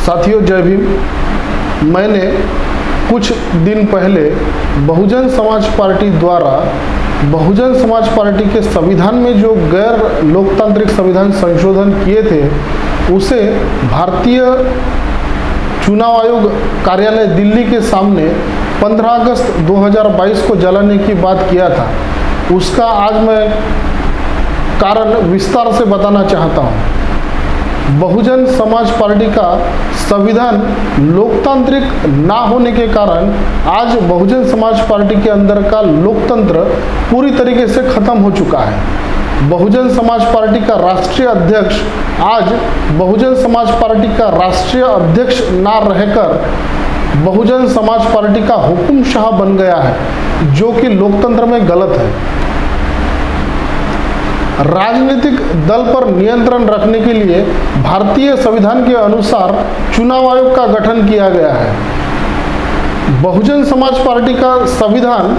साथियों जय भीम। मैंने कुछ दिन पहले बहुजन समाज पार्टी द्वारा बहुजन समाज पार्टी के संविधान में जो गैर लोकतांत्रिक संविधान संशोधन किए थे उसे भारतीय चुनाव आयोग कार्यालय दिल्ली के सामने 15 अगस्त 2022 को जलाने की बात किया था। उसका आज मैं कारण विस्तार से बताना चाहता हूँ। बहुजन समाज पार्टी का संविधान लोकतांत्रिक ना होने के कारण आज बहुजन समाज पार्टी के अंदर का लोकतंत्र पूरी तरीके से खत्म हो चुका है। बहुजन समाज पार्टी का राष्ट्रीय अध्यक्ष आज बहुजन समाज पार्टी का राष्ट्रीय अध्यक्ष ना रहकर बहुजन समाज पार्टी का हुकुमशाह बन गया है, जो कि लोकतंत्र में गलत है। राजनीतिक दल पर नियंत्रण रखने के लिए भारतीय संविधान के अनुसार चुनाव आयोग का गठन किया गया है। बहुजन समाज पार्टी का संविधान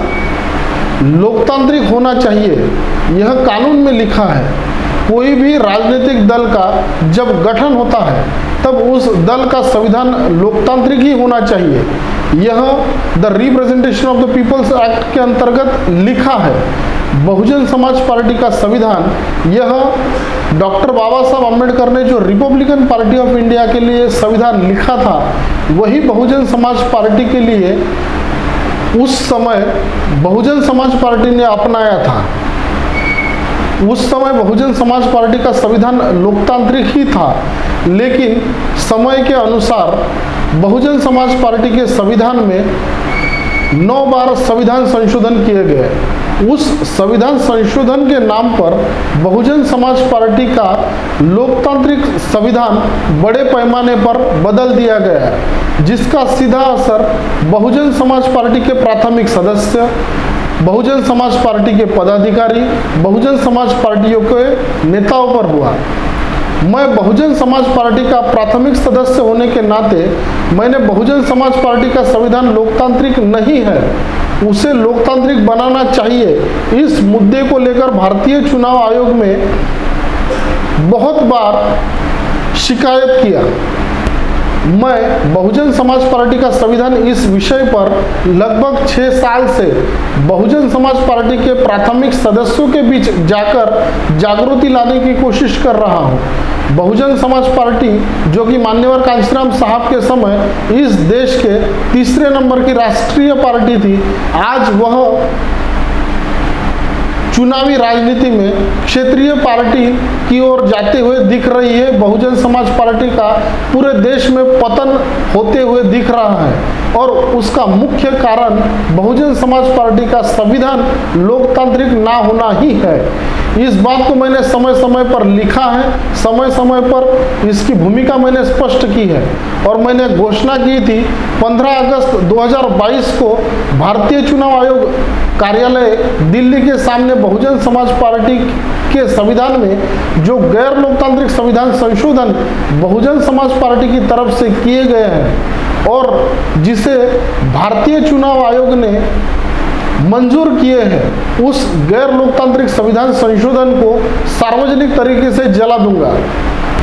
लोकतांत्रिक होना चाहिए, यह कानून में लिखा है। कोई भी राजनीतिक दल का जब गठन होता है तब उस दल का संविधान लोकतांत्रिक ही होना चाहिए। यह the representation of the people's act के अंतर्गत लिखा है। बहुजन समाज पार्टी का संविधान यह डॉक्टर बाबा साहब अम्बेडकर ने जो रिपब्लिकन पार्टी ऑफ इंडिया के लिए संविधान लिखा था वही बहुजन समाज पार्टी के लिए उस समय बहुजन समाज पार्टी ने अपनाया था। उस समय बहुजन समाज पार्टी का संविधान लोकतांत्रिक ही था, लेकिन समय के अनुसार बहुजन समाज पार्टी के संविधान में 9 बार संविधान संशोधन किए गए। उस संविधान संशोधन के नाम पर बहुजन समाज पार्टी का लोकतांत्रिक संविधान बड़े पैमाने पर बदल दिया गया है, जिसका सीधा असर बहुजन समाज पार्टी के प्राथमिक सदस्य, बहुजन समाज पार्टी के पदाधिकारी, बहुजन समाज पार्टियों के नेताओं पर हुआ। मैं बहुजन समाज पार्टी का प्राथमिक सदस्य होने के नाते मैंने बहुजन समाज पार्टी का संविधान लोकतांत्रिक नहीं है, उसे लोकतांत्रिक बनाना चाहिए, इस मुद्दे को लेकर भारतीय चुनाव आयोग में बहुत बार शिकायत किया। मैं बहुजन समाज पार्टी का संविधान इस विषय पर लगभग 6 साल से बहुजन समाज पार्टी के प्राथमिक सदस्यों के बीच जाकर जागृति लाने की कोशिश कर रहा हूं। बहुजन समाज पार्टी, जो कि मान्यवर कांशीराम साहब के समय इस देश के तीसरे नंबर की राष्ट्रीय पार्टी थी, आज वह चुनावी राजनीति में क्षेत्रीय पार्टी की ओर जाते हुए दिख रही है। बहुजन समाज पार्टी का पूरे देश में पतन होते हुए दिख रहा है और उसका मुख्य कारण बहुजन समाज पार्टी का संविधान लोकतांत्रिक ना होना ही है। इस बात को मैंने समय समय पर लिखा है, समय समय पर इसकी भूमिका मैंने स्पष्ट की है और मैंने घोषणा की थी 15 अगस्त 2022 को भारतीय चुनाव आयोग कार्यालय दिल्ली के सामने बहुजन समाज पार्टी के संविधान में जो गैर लोकतांत्रिक संविधान संशोधन बहुजन समाज पार्टी की तरफ से किए गए हैं और जिसे भारतीय चुनाव आयोग ने मंजूर किए हैं, उस गैर लोकतांत्रिक संविधान संशोधन को सार्वजनिक तरीके से जला दूंगा।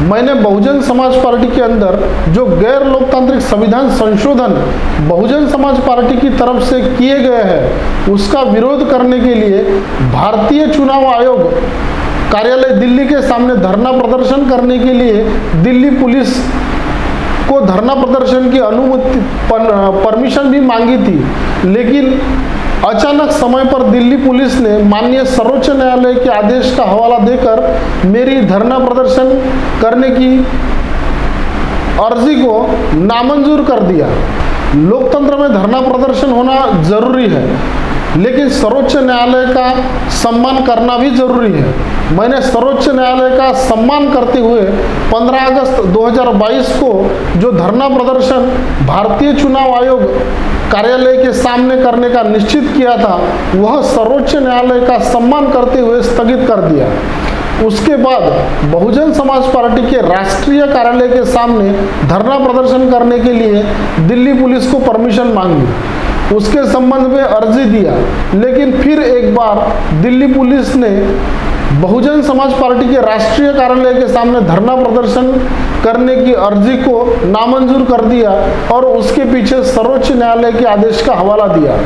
मैंने बहुजन समाज पार्टी के अंदर जो गैर लोकतांत्रिक संविधान संशोधन बहुजन समाज पार्टी की तरफ से किए गए हैं उसका विरोध करने के लिए भारतीय चुनाव आयोग कार्यालय दिल्ली के सामने धरना प्रदर्शन करने के लिए दिल्ली पुलिस को धरना प्रदर्शन की अनुमति परमिशन भी मांगी थी, लेकिन अचानक समय पर दिल्ली पुलिस ने माननीय सर्वोच्च न्यायालय के आदेश का हवाला देकर मेरी धरना प्रदर्शन करने की अर्जी को नामंजूर कर दिया। लोकतंत्र में धरना प्रदर्शन होना जरूरी है, लेकिन सर्वोच्च न्यायालय का सम्मान करना भी जरूरी है। मैंने सर्वोच्च न्यायालय का सम्मान करते हुए 15 अगस्त 2022 को जो धरना प्रदर्शन भारतीय चुनाव आयोग कार्यालय के सामने करने का निश्चित किया था, वह सर्वोच्च न्यायालय का सम्मान करते हुए स्थगित कर दिया। उसके बाद बहुजन समाज पार्टी के राष्ट्रीय कार्यालय के सामने धरना प्रदर्शन करने के लिए दिल्ली पुलिस को परमिशन मांगी, उसके संबंध में अर्जी दिया, लेकिन फिर एक बार दिल्ली पुलिस ने बहुजन समाज पार्टी के राष्ट्रीय कार्यालय के सामने धरना प्रदर्शन करने की अर्जी को नामंजूर कर दिया और उसके पीछे सर्वोच्च न्यायालय के आदेश का हवाला दिया।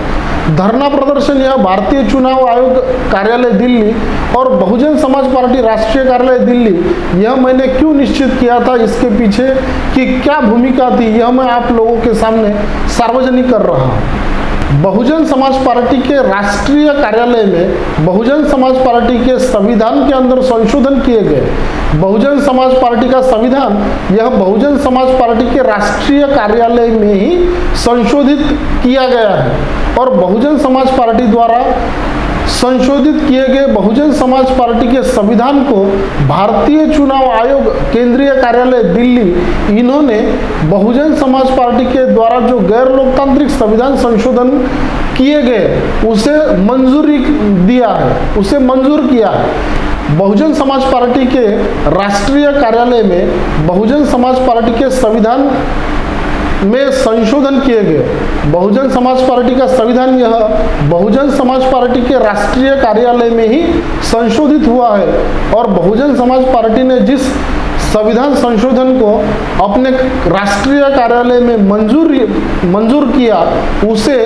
धरना प्रदर्शन यह भारतीय चुनाव आयोग कार्यालय दिल्ली और बहुजन समाज पार्टी राष्ट्रीय कार्यालय दिल्ली, यह मैंने क्यों निश्चित किया था, इसके पीछे की क्या भूमिका थी, यह मैं आप लोगों के सामने सार्वजनिक कर रहा हूँ। बहुजन समाज पार्टी के राष्ट्रीय कार्यालय में बहुजन समाज पार्टी के संविधान के अंदर संशोधन किए गए। बहुजन समाज पार्टी का संविधान यह बहुजन समाज पार्टी के राष्ट्रीय कार्यालय में ही संशोधित किया गया है और बहुजन समाज पार्टी द्वारा संशोधित किए गए बहुजन समाज पार्टी के संविधान को भारतीय चुनाव आयोग केंद्रीय कार्यालय दिल्ली, इन्होंने बहुजन समाज पार्टी के द्वारा जो गैर लोकतांत्रिक संविधान संशोधन किए गए उसे मंजूरी दिया है, उसे मंजूर किया है। बहुजन समाज पार्टी के राष्ट्रीय कार्यालय में बहुजन समाज पार्टी के संविधान में संशोधन किए गए। बहुजन समाज पार्टी का संविधान यह बहुजन समाज पार्टी के राष्ट्रीय कार्यालय में ही संशोधित हुआ है और बहुजन समाज पार्टी ने जिस संविधान संशोधन को अपने राष्ट्रीय कार्यालय में मंजूर किया उसे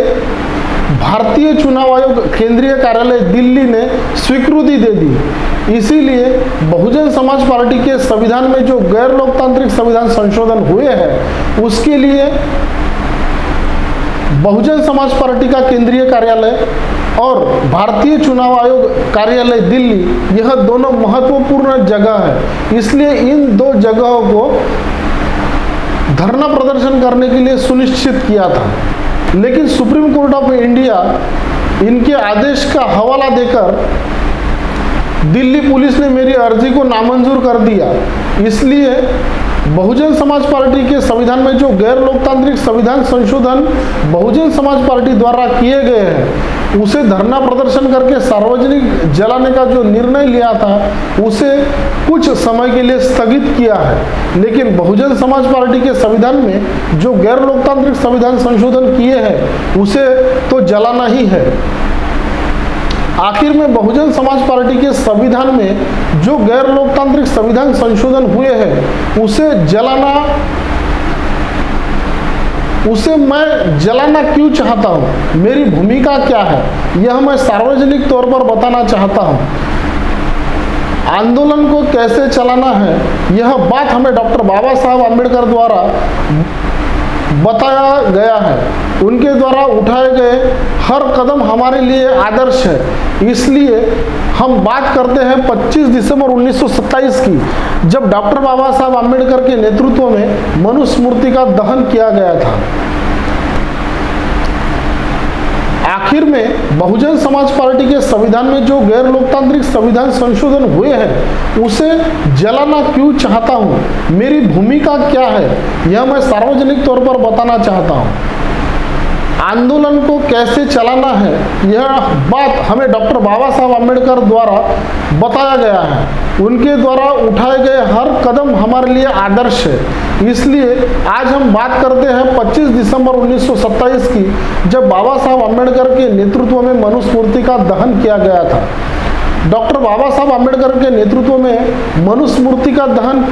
भारतीय चुनाव आयोग केंद्रीय कार्यालय दिल्ली ने स्वीकृति दे दी। इसीलिए बहुजन समाज पार्टी के संविधान में जो गैर लोकतांत्रिक संविधान संशोधन हुए हैं उसके लिए बहुजन समाज पार्टी का केंद्रीय कार्यालय और भारतीय चुनाव आयोग कार्यालय दिल्ली, यह दोनों महत्वपूर्ण जगह है। इसलिए इन दो जगहों को धरना प्रदर्शन करने के लिए सुनिश्चित किया था, लेकिन सुप्रीम कोर्ट ऑफ इंडिया इनके आदेश का हवाला देकर दिल्ली पुलिस ने मेरी अर्जी को नामंजूर कर दिया। इसलिए बहुजन समाज पार्टी के संविधान में जो गैर लोकतांत्रिक संविधान संशोधन बहुजन समाज पार्टी द्वारा किए गए हैं उसे धरना प्रदर्शन करके सार्वजनिक जलाने का जो निर्णय लिया था उसे कुछ समय के लिए स्थगित किया है, लेकिन बहुजन समाज पार्टी के संविधान में जो गैर लोकतांत्रिक संविधान संशोधन किए हैं उसे तो जलाना ही है। आखिर में बहुजन समाज पार्टी के संविधान में जो गैर लोकतांत्रिक संविधान संशोधन हुए हैं उसे मैं जलाना क्यों चाहता हूँ, मेरी भूमिका क्या है, यह मैं सार्वजनिक तौर पर बताना चाहता हूँ। आंदोलन को कैसे चलाना है यह बात हमें डॉक्टर बाबा साहब आम्बेडकर द्वारा बताया गया है। उनके द्वारा उठाए गए हर कदम हमारे लिए आदर्श है। इसलिए हम बात करते हैं 25 दिसंबर 1927 की, जब डॉक्टर बाबा साहब आम्बेडकर के नेतृत्व में मनुस्मृति का दहन किया गया था। आखिर में बहुजन समाज पार्टी के संविधान में जो गैर लोकतांत्रिक संविधान संशोधन हुए हैं उसे जलाना क्यों चाहता हूँ, मेरी भूमिका क्या है, यह मैं सार्वजनिक तौर पर बताना चाहता हूँ। आंदोलन को कैसे चलाना है यह बात हमें डॉक्टर बाबा साहब आम्बेडकर द्वारा बताया गया है। उनके द्वारा उठाए गए हर कदम हमारे लिए आदर्श है। इसलिए आज हम बात करते हैं 25 दिसंबर 1927 की, जब बाबा साहब आम्बेडकर के नेतृत्व में मनुस्मृति का दहन किया गया था। डॉक्टर बाबा साहब आम्बेडकर के नेतृत्व में मनुस्मृति का दहन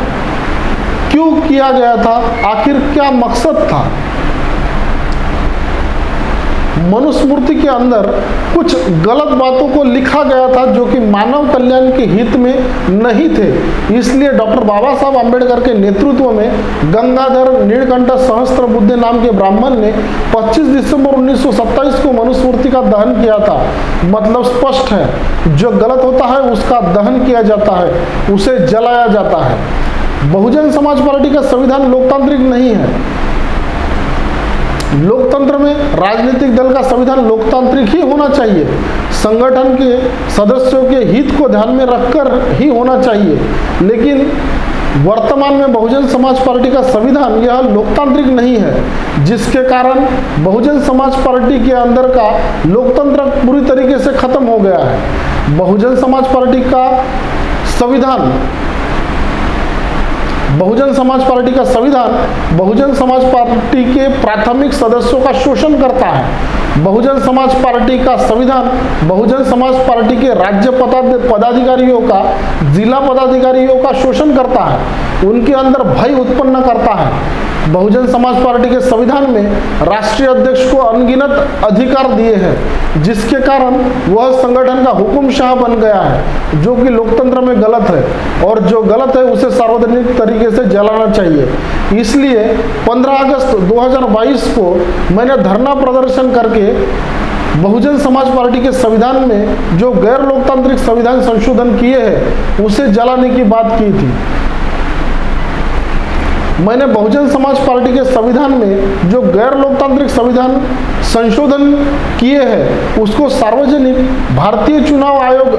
क्यों किया गया था, आखिर क्या मकसद था। मनुस्मृति के अंदर कुछ गलत बातों को लिखा गया था जो कि मानव कल्याण के हित में नहीं थे। इसलिए डॉक्टर बाबा साहब आम्बेडकर के नेतृत्व में गंगाधर नीलकंठ सहस्त्रबुद्धे नाम के ब्राह्मण ने 25 दिसंबर 1927 को मनुस्मृति का दहन किया था। मतलब स्पष्ट है, जो गलत होता है उसका दहन किया जाता है, उसे जलाया जाता है। बहुजन समाज पार्टी का संविधान लोकतांत्रिक नहीं है। लोकतंत्र में राजनीतिक दल का संविधान लोकतांत्रिक ही होना चाहिए, संगठन के सदस्यों के हित को ध्यान में रखकर ही होना चाहिए। लेकिन वर्तमान में बहुजन समाज पार्टी का संविधान यह लोकतांत्रिक नहीं है, जिसके कारण बहुजन समाज पार्टी के अंदर का लोकतंत्र पूरी तरीके से खत्म हो गया है। बहुजन समाज पार्टी का संविधान बहुजन समाज पार्टी के प्राथमिक सदस्यों का शोषण करता है। बहुजन समाज पार्टी का संविधान बहुजन समाज पार्टी के राज्य पदाधिकारियों का, जिला पदाधिकारियों का शोषण करता है, उनके अंदर भय उत्पन्न करता है। बहुजन समाज पार्टी के संविधान में राष्ट्रीय अध्यक्ष को अनगिनत अधिकार दिए हैं, जिसके कारण वह संगठन का हुकुमशाह बन गया है, जो कि लोकतंत्र में गलत है, और जो गलत है उसे सार्वजनिक तरीके से जलाना चाहिए। इसलिए 15 अगस्त 2022 को मैंने धरना प्रदर्शन करके बहुजन समाज पार्टी के संविधान में जो गैर लोकतांत्रिक संविधान संशोधन किए हैं उसे जलाने की बात की थी। मैंने बहुजन समाज पार्टी के संविधान में जो गैर लोकतांत्रिक संविधान संशोधन किए हैं उसको सार्वजनिक भारतीय चुनाव आयोग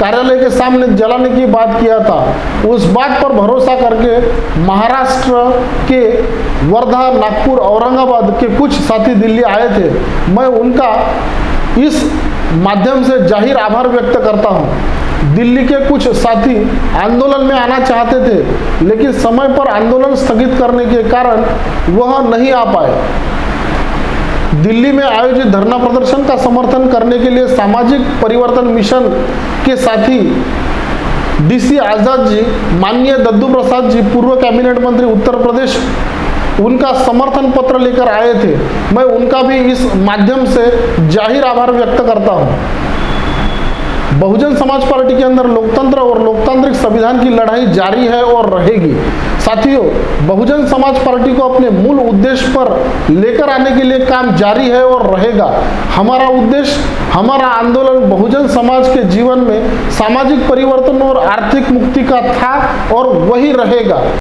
कार्यालय के सामने जलाने की बात किया था। उस बात पर भरोसा करके महाराष्ट्र के वर्धा, नागपुर, औरंगाबाद के कुछ साथी दिल्ली आए थे। मैं उनका इस माध्यम से जाहिर आभार व्यक्त करता हूँ। दिल्ली के कुछ साथी आंदोलन में आना चाहते थे, लेकिन समय पर आंदोलन स्थगित करने के कारण वह नहीं आ पाए। दिल्ली में आयोजित धरना प्रदर्शन का समर्थन करने के लिए सामाजिक परिवर्तन मिशन के साथी DC आजाद जी, माननीय दद्दू प्रसाद जी, पूर्व कैबिनेट मंत्री उत्तर प्रदेश, उनका समर्थन पत्र लेकर आए थे। मैं उनका भी इस माध्यम से जाहिर आभार व्यक्त करता हूँ। बहुजन समाज पार्टी के अंदर लोकतंत्र और लोकतांत्रिक संविधान की लड़ाई जारी है और रहेगी। साथियों, बहुजन समाज पार्टी को अपने मूल उद्देश्य पर लेकर आने के लिए काम जारी है और रहेगा। हमारा उद्देश्य, हमारा आंदोलन बहुजन समाज के जीवन में सामाजिक परिवर्तन और आर्थिक मुक्ति का था और वही रहेगा।